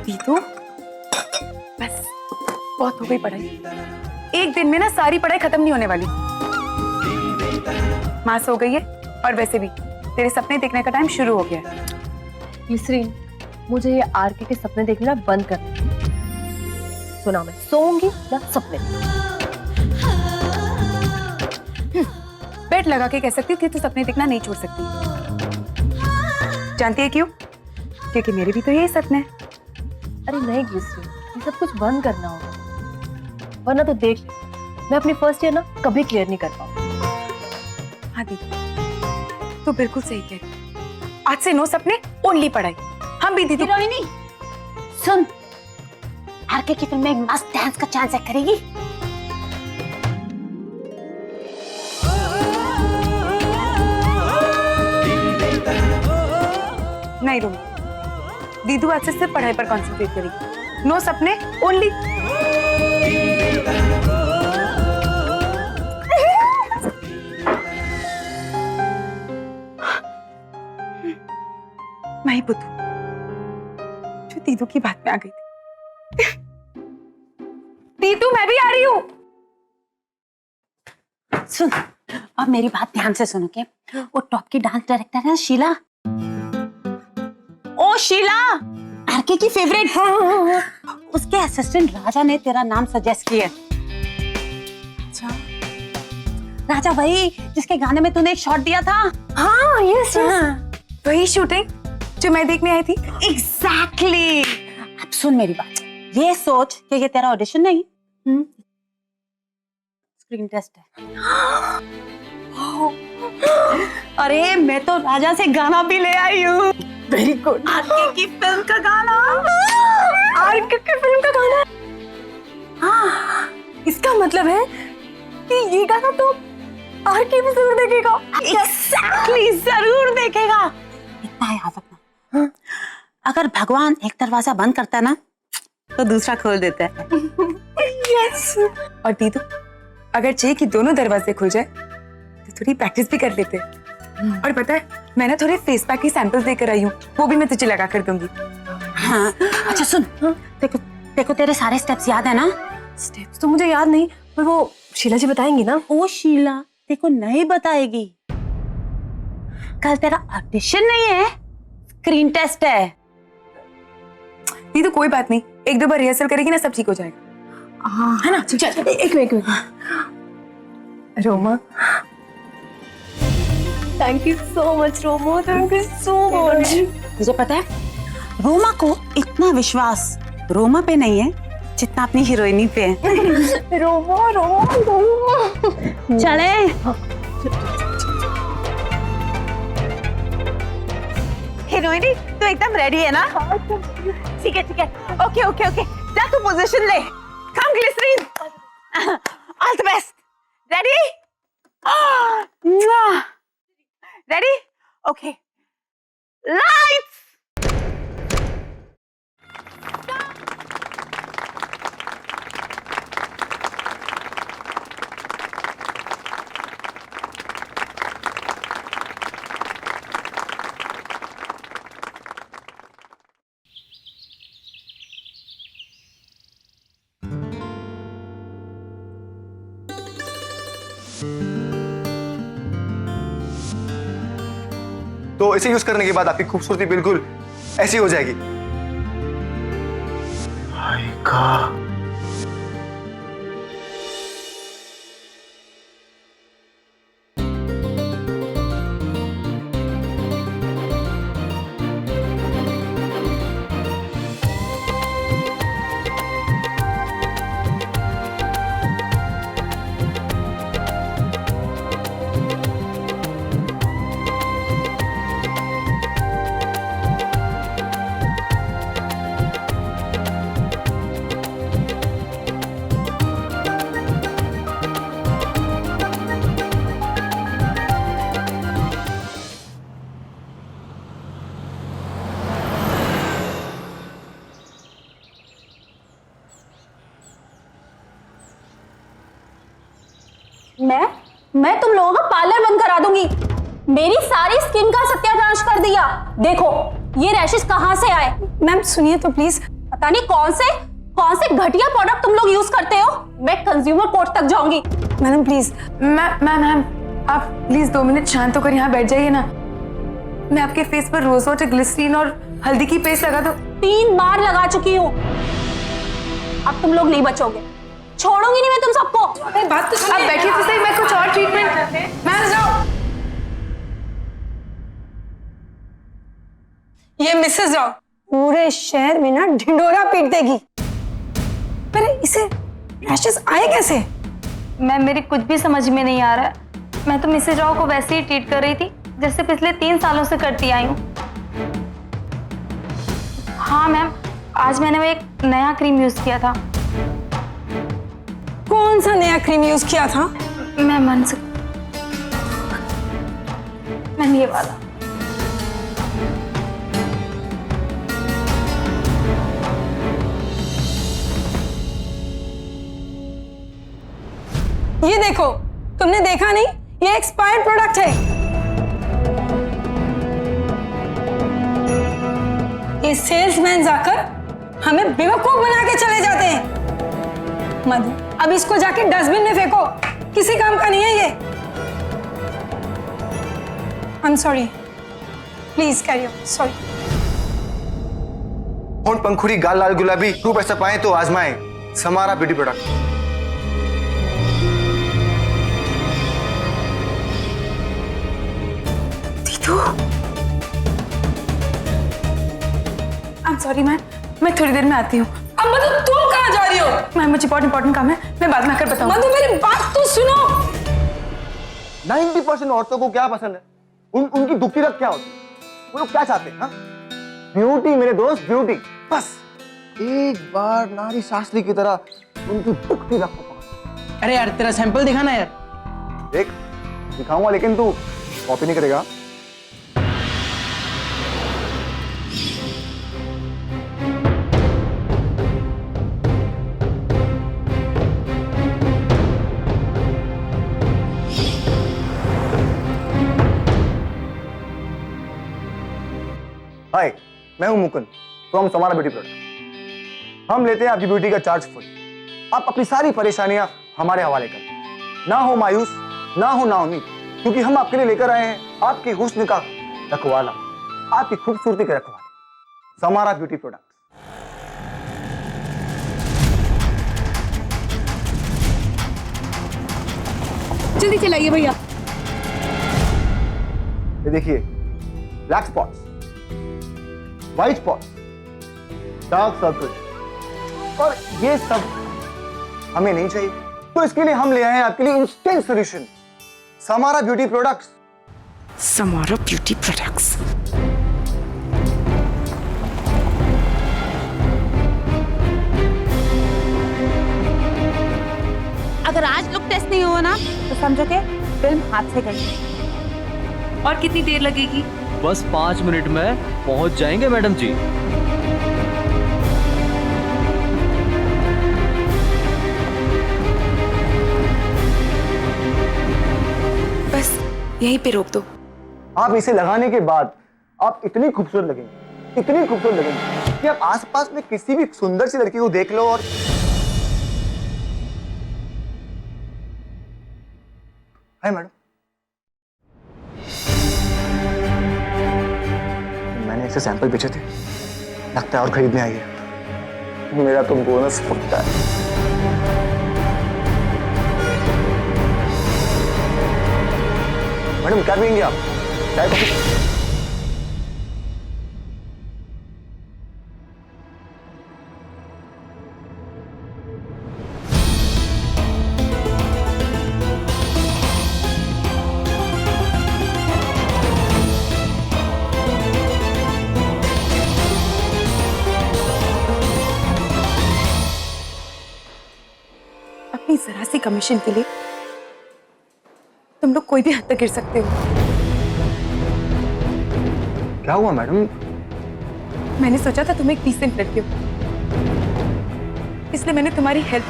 दीदू बस बहुत हो गई पढ़ाई। एक दिन में ना सारी पढ़ाई खत्म नहीं होने वाली। माँ सो गई है और वैसे भी तेरे सपने देखने का टाइम शुरू हो गया है। मिसरीन, मुझे ये आरके के सपने देखना बंद कर। सुना, मैं सोऊंगी ना सपने। बेट लगा के कह सकती थी तू सपने देखना नहीं छोड़ सकती। जानती है क्यों? क्योंकि मेरे भी तो यही सपने हैं। अरे नहीं मिसरीन, ये सब कुछ बंद करना होगा, वरना तो देख मैं अपनी फर्स्ट ईयर ना कभी क्लियर नहीं कर पाऊंगी। हाँ दीदी, तू बिल्कुल सही कह रही। आज से नो सपने, ओनली पढ़ाई। हम भी दीदी। रोहिणी सुन, आरके की फिल्म में एक मस्त डांस का चांस है, करेगी? नहीं रूम, दीदू आज से सिर्फ पढ़ाई पर कंसंट्रेट करेगी। नो सपने, ओनली। मैं ही बुद्धू जो दीदू की बात में आ गई थी। दीदू मैं भी आ रही हूँ। सुन, अब मेरी बात ध्यान से सुनो के। वो टॉप की डांस डायरेक्टर है शीला। ओ शीला, आरके की फेवरेट। उसके असिस्टेंट राजा ने तेरा नाम सजेस्ट किया। अच्छा, राजा वही जिसके गाने में तूने एक शॉट दिया था। हाँ यस वही शूटिंग जो मैं देखने आई थी। एग्जैक्टली। अब सुन मेरी बात, ये सोच कि ये तेरा ऑडिशन नहीं, स्क्रीन टेस्ट है। अरे मैं तो राजा से गाना भी ले आई हूँ। Very good. आरके की फिल्म का गाना। आरके की फिल्म का गाना। हाँ, इसका मतलब है कि ये गाना तो आरके भी जरूर देखेगा। एग्जैक्टली, जरूर देखेगा। इतना याद रखना, अगर भगवान एक दरवाजा बंद करता है ना तो दूसरा खोल देता है। यस। और दीदू, अगर चाहिए कि दोनों दरवाजे खुल जाए तो थोड़ी प्रैक्टिस भी कर लेते हैं। और पता है, मैं ना थोड़े फेस पैक की सैंपल्स लेकर आई हूँ, वो भी मैं तुझे लगा कर दूंगी। हाँ, अच्छा सुन, देखो तेरे सारे स्टेप्स याद है ना? स्टेप्स तो मुझे याद नहीं, पर वो शीला जी बताएंगी ना। ओ शीला, देखो नहीं बताएगी। कल तेरा ऑडिशन नहीं है, स्क्रीन टेस्ट है। दीदू कोई बात नहीं, एक दो बार रिहर्सल करेगी ना सब ठीक हो जाएगा। हाँ है ना? चल एक minute. Roma, thank you so much Roma, thank you so much. तुझे पता है, रोमा को इतना विश्वास रोमा पे नहीं है जितना अपनी हीरोइनी पे है। रोमा रोमा रोमा। चले। हीरोइनी तू एकदम रेडी है ना? ठीक है ठीक है, ओके ओके ओके, जा तू पोजीशन ले। कम glycerine, all the best. Ready? Ready? Okay, lights. तो इसे यूज करने के बाद आपकी खूबसूरती बिल्कुल ऐसी हो जाएगी। मैं तुम लोगों का पार्लर बंद करा दूंगी। मेरी सारी स्किन का सत्यानाश कर दिया। देखो ये रैशेस कहाँ से आए? मैम सुनिए तो प्लीज। पता नहीं कौन से घटिया प्रोडक्ट तुम लोग यूज करते हो। मैं कंज्यूमर कोर्ट तक जाऊंगी। मैडम प्लीज, मैम आप प्लीज 2 मिनट शांत होकर यहाँ बैठ जाइए ना। मैं आपके फेस पर रोज वाटर, ग्लिसरीन और हल्दी की पेस्ट लगा दो। 3 बार लगा चुकी हूँ। अब तुम लोग नहीं बचोगे, छोड़ूंगी नहीं मैं तुम सबको। बात तो सुनिए। आप बैठिए तो सही, मैं कुछ और ट्रीटमेंट। मैम जाओ। ये मिसेस राव पूरे शहर में ना ढिंडोरा पीट देगी। पर इसे रैशेस आए कैसे? मैम मेरी कुछ भी समझ में नहीं आ रहा है। मैं तो मिसेज राव को वैसे ही ट्रीट कर रही थी जैसे पिछले 3 सालों से करती आई हूँ। हाँ मैम, आज मैंने वो एक नया क्रीम यूज किया था। कौन सा नया क्रीम यूज किया था? मैं मन से मैम ये वाला। ये देखो, तुमने देखा नहीं? ये एक्सपायर्ड प्रोडक्ट है। ये सेल्समैन जाकर हमें बेवकूफ बना के चले जाते हैं। मधु, अब इसको जाके डस्टबिन में फेंको, किसी काम का नहीं है ये। I am sorry, please carry on. Sorry. होंठ पंखुड़ी, गाल लाल गुलाबी, रूप ऐसा पाए तो आजमाएं Samara beauty product. I'm sorry ma'am, मैं थोड़ी देर में आती हूँ। अब मधु तुम कहाँ जा रही हो? मैम मुझे बहुत इंपॉर्टेंट काम है, मैं बाद में आकर बताऊंगी। मधु मेरी बात तो सुनो। 90% औरतों को क्या पसंद है? उनकी दुखती रख क्या होती है? वो लोग क्या चाहते हैं? ब्यूटी मेरे दोस्त, ब्यूटी। बस एक बार नारी शास्त्री की तरह उनकी दुखती रख को पकड़। अरे यार तेरा सैंपल दिखा ना यार। देख दिखाऊंगा, लेकिन तू कॉपी नहीं करेगा। हाय, मैं हूं Mukund from Samara beauty product. हम लेते हैं आपकी ब्यूटी का चार्ज फुल। आप अपनी सारी परेशानियां हमारे हवाले करें। ना हो मायूस, ना हो नाउम्मीद, क्योंकि हम आपके लिए लेकर आए हैं आपके हुस्न का रखवाला, आपकी खूबसूरती के रखवाले, समारा ब्यूटी प्रोडक्ट। जल्दी चलाइए भैया। ये देखिए, black spots, white spots, dark circle, और ये सब हमें नहीं चाहिए। तो इसके लिए हम ले आए हैं आपके लिए instant solution, Samara beauty products. Samara beauty products. अगर आज लुक टेस्ट नहीं हुआ ना तो समझो कि फिल्म हाथ से गई। और कितनी देर लगेगी? बस 5 मिनट में पहुंच जाएंगे मैडम जी। बस यहीं पे रोक दो। आप इसे लगाने के बाद आप इतनी खूबसूरत लगेंगे, इतनी खूबसूरत लगेंगे कि आप आसपास में किसी भी सुंदर सी लड़की को देख लो और हाय मैडम, मैंने इसे सैंपल बेचे थे, लगता है और खरीदने आई है। मेरा तो बोनस फुटता है। मैडम क्या पिएंगे आप? चाय कॉफी? अपनी जरा सी कमीशन के लिए तुम लोग कोई भी हद तक गिर सकते हो। क्या हुआ मैडम? मैंने सोचा था तुम एक डिसेंट लड़के हो, इसलिए मैंने तुम्हारी हेल्प,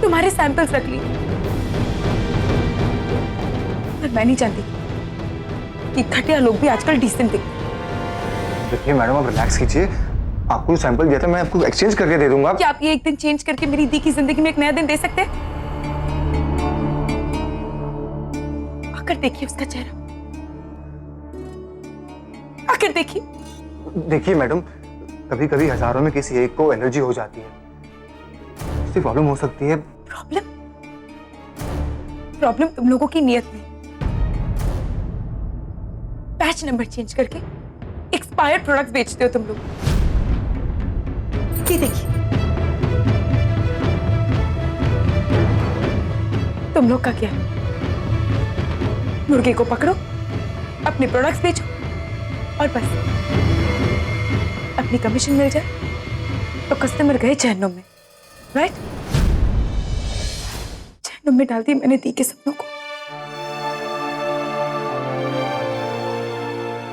तुम्हारे सैंपल्स रख लिए। पर मैं नहीं जानती कि घटिया लोग भी आजकल डिसेंट दिखते हैं। देखिए मैडम, आप रिलैक्स कीजिए। आपको जो सैंपल दिया था मैं आपको एक्सचेंज करके दे दूंगा। क्या आप ये एक दिन चेंज करके मेरी दी की जिंदगी में एक नया दिन दे सकते हैं? आकर देखिए उसका चेहरा, आकर देखिए। देखिए मैडम, कभी कभी हजारों में किसी एक को एलर्जी हो जाती है, इससे प्रॉब्लम हो सकती है। प्रॉब्लम? प्रॉब्लम तुम लोगों की नीयत में। बैच नंबर चेंज करके एक्सपायर्ड प्रोडक्ट्स बेचते हो तुम लोग। ये देखिए, तुम लोग का क्या है? मुर्गे को पकड़ो, अपने प्रोडक्ट्स बेचो और बस अपनी कमीशन मिल जाए तो कस्टमर गए जहन्नुम में, राइट? जहन्नुम में डाल दी मैंने दी के सपनों को।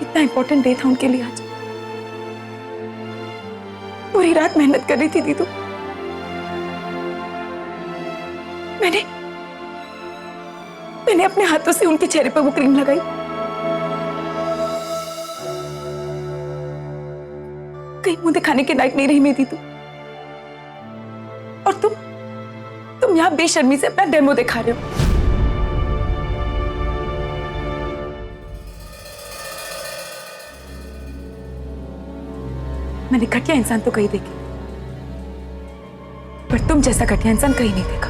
इतना इंपॉर्टेंट डे था उनके लिए आज। पूरी रात मेहनत कर रही थी दीदू। मैंने अपने हाथों से उनके चेहरे पर वो क्रीम लगाई। कहीं मुंह दिखाने के लायक नहीं रही मेरी दीदू। और तुम यहां बेशर्मी से अपना डेमो दिखा रहे हो। मैंने घटिया इंसान तो कहीं देखे, पर तुम जैसा घटिया इंसान कहीं नहीं देखा।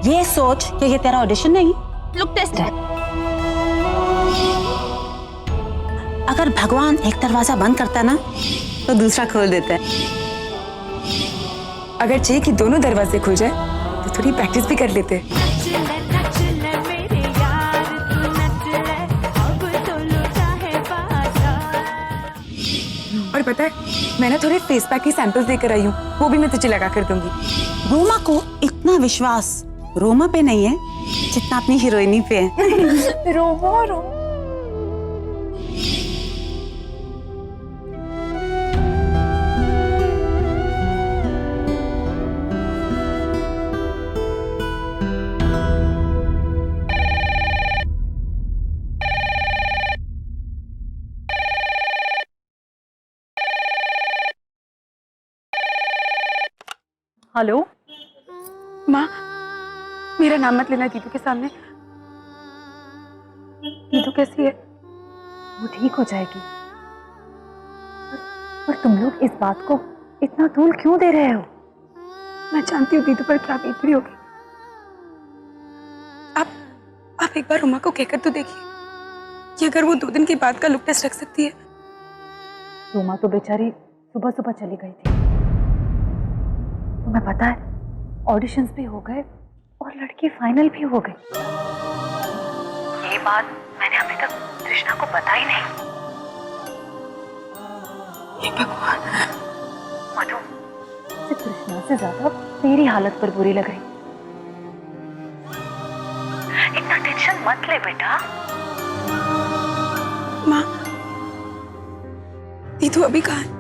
ये सोच कि ये तेरा ऑडिशन नहीं, लुक टेस्ट है। अगर भगवान एक दरवाजा बंद करता ना तो दूसरा खोल देता है। अगर चाहिए कि दोनों दरवाजे खुल जाए तो थोड़ी प्रैक्टिस भी कर लेते। और पता है, मैं ना थोड़े फेस पैक की सैंपल्स लेकर आई हूँ, वो भी मैं तुझे लगा कर दूंगी। रोमा को इतना विश्वास रोमा पे नहीं है जितना अपनी हीरोइनी पे है। रोमा हेलो माँ, मेरा नाम मत लेना दीदू के सामने। दीदू कैसी है? वो ठीक हो जाएगी। पर तुम लोग इस बात को इतना तूल क्यों दे रहे हो? मैं जानती हूँ दीदू पर क्या बीत रही होगी। आप एक बार रोमा को कहकर तो देखिए कि अगर वो 2 दिन के बाद का लुक टेस्ट रख सकती है। रोमा तो बेचारी सुबह सुबह चली गई थी। तुम्हें पता है, ऑडिशंस भी हो गए और लड़की फाइनल भी हो गई। ये बात मैंने अभी तक कृष्णा को बताई नहीं। हे भगवान। मधु, मुझे कृष्णा से ज्यादा तेरी हालत पर बुरी लग रही। इतना टेंशन मत ले बेटा। माँ, दीदू अभी कहाँ है?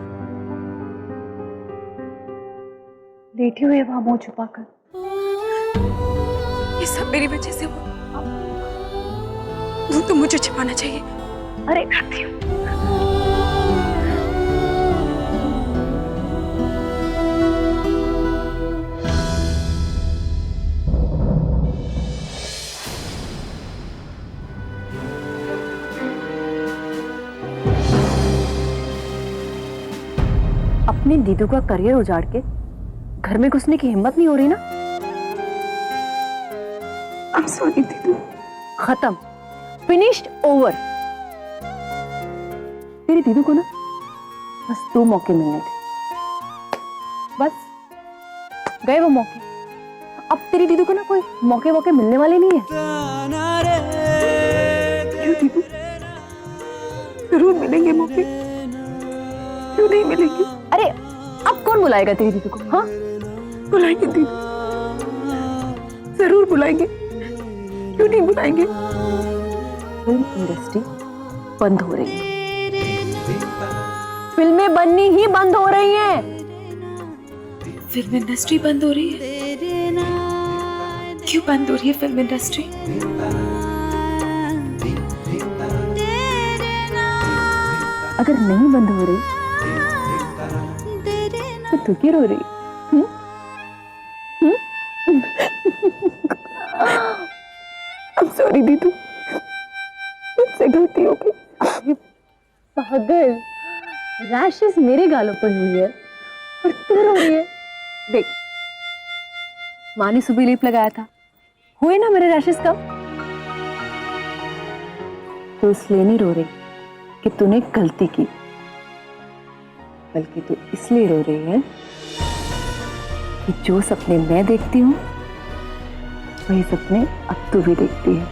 लेटी हुई है वहां मुंह छुपाकर। ये सब मेरी वजह से हुआ। वो तो मुझे छिपाना चाहिए। अरे करती हूँ। अपने दीदू का करियर उजाड़ के घर में घुसने की हिम्मत नहीं हो रही ना? I'm sorry दीदू। खत्म, फिनिश्ड, ओवर। तेरी दीदू को ना बस 2 मौके मिलने थे, बस गए वो मौके। अब तेरी दीदू को ना कोई मौके मिलने वाले नहीं है। क्यों दीदू? जरूर मिलेंगे मौके, क्यों नहीं मिलेंगे? अरे अब कौन बुलाएगा तेरी दीदू को? हाँ, बुलाएंगे दीदू, जरूर बुलाएंगे, क्यों नहीं बुलाएंगे? फिल्म इंडस्ट्री बंद हो रही है। फिल्में बननी ही बंद हो रही हैं। फिल्म इंडस्ट्री बंद हो रही है? क्यों बंद हो रही है फिल्म इंडस्ट्री? अगर नहीं बंद हो रही तो तू क्यों रो रही? I'm sorry दीदू, मुझसे गलती हो गई। पागल, रैशेस मेरे गालों पर हुई है और तू रो रही है। देख, माँ ने सुबह लेप लगाया था, हुए ना मेरे रैशेस कम? तो इसलिए नहीं रो रही कि तूने गलती की, बल्कि तू इसलिए रो रही है कि जो सपने मैं देखती हूँ वही सपने अब तू भी देखती है।